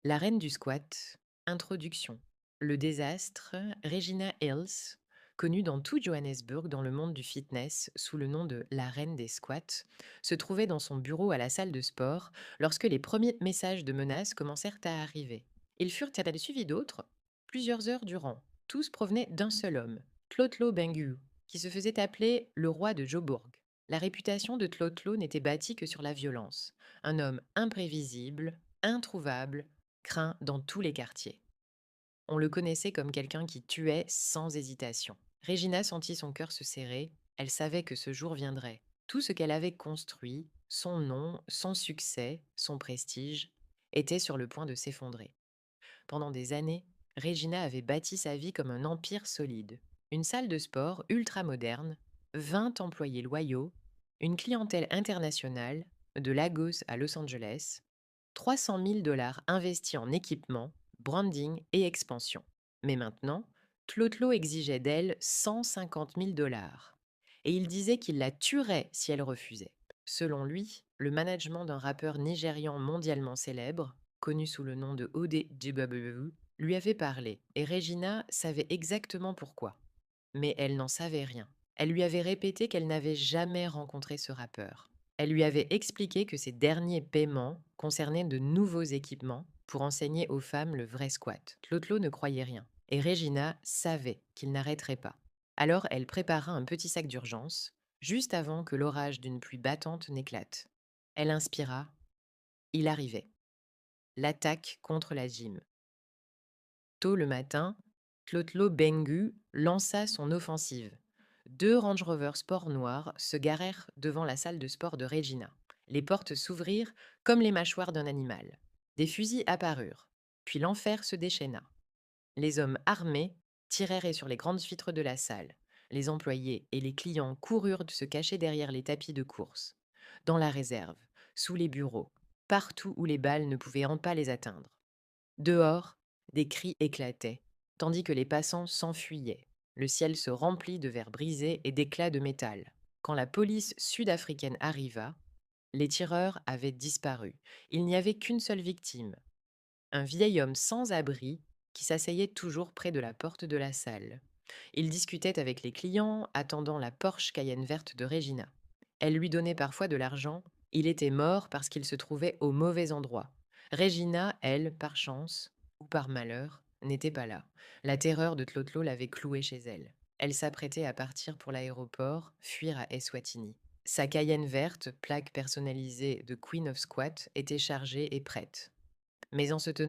La reine du squat, introduction. Le désastre, Regina Hills, connue dans tout Johannesburg dans le monde du fitness sous le nom de la reine des squats, se trouvait dans son bureau à la salle de sport lorsque les premiers messages de menaces commencèrent à arriver. Ils furent suivis d'autres, plusieurs heures durant. Tous provenaient d'un seul homme, Tlotlo Bengu, qui se faisait appeler le roi de Joburg. La réputation de Tlotlo n'était bâtie que sur la violence. Un homme imprévisible, introuvable, craint dans tous les quartiers. On le connaissait comme quelqu'un qui tuait sans hésitation. Regina sentit son cœur se serrer, elle savait que ce jour viendrait. Tout ce qu'elle avait construit, son nom, son succès, son prestige, était sur le point de s'effondrer. Pendant des années, Regina avait bâti sa vie comme un empire solide. Une salle de sport ultra moderne, 20 employés loyaux, une clientèle internationale, de Lagos à Los Angeles, 300 000 dollars investis en équipement, branding et expansion. Mais maintenant, Tlotlo exigeait d'elle 150 000 dollars. Et il disait qu'il la tuerait si elle refusait. Selon lui, le management d'un rappeur nigérian mondialement célèbre, connu sous le nom de Ode Jibabu, lui avait parlé, et Regina savait exactement pourquoi. Mais elle n'en savait rien. Elle lui avait répété qu'elle n'avait jamais rencontré ce rappeur. Elle lui avait expliqué que ces derniers paiements concernaient de nouveaux équipements pour enseigner aux femmes le vrai squat. Tlotlo ne croyait rien, et Regina savait qu'il n'arrêterait pas. Alors elle prépara un petit sac d'urgence, juste avant que l'orage d'une pluie battante n'éclate. Elle inspira. Il arrivait. L'attaque contre la gym. Tôt le matin, Tlotlo Bengu lança son offensive. Deux Range Rover Sport noirs se garèrent devant la salle de sport de Regina. Les portes s'ouvrirent comme les mâchoires d'un animal. Des fusils apparurent, puis l'enfer se déchaîna. Les hommes armés tirèrent sur les grandes vitres de la salle. Les employés et les clients coururent se cacher derrière les tapis de course, dans la réserve, sous les bureaux, partout où les balles ne pouvaient pas les atteindre. Dehors, des cris éclataient, tandis que les passants s'enfuyaient. Le ciel se remplit de verres brisés et d'éclats de métal. Quand la police sud-africaine arriva, les tireurs avaient disparu. Il n'y avait qu'une seule victime, un vieil homme sans abri qui s'asseyait toujours près de la porte de la salle. Il discutait avec les clients, attendant la Porsche Cayenne verte de Regina. Elle lui donnait parfois de l'argent. Il était mort parce qu'il se trouvait au mauvais endroit. Regina, elle, par chance ou par malheur, n'était pas là. La terreur de Tlotlo l'avait clouée chez elle. Elle s'apprêtait à partir pour l'aéroport, fuir à Eswatini. Sa Cayenne verte, plaque personnalisée de Queen of Squat, était chargée et prête. Mais en se tenant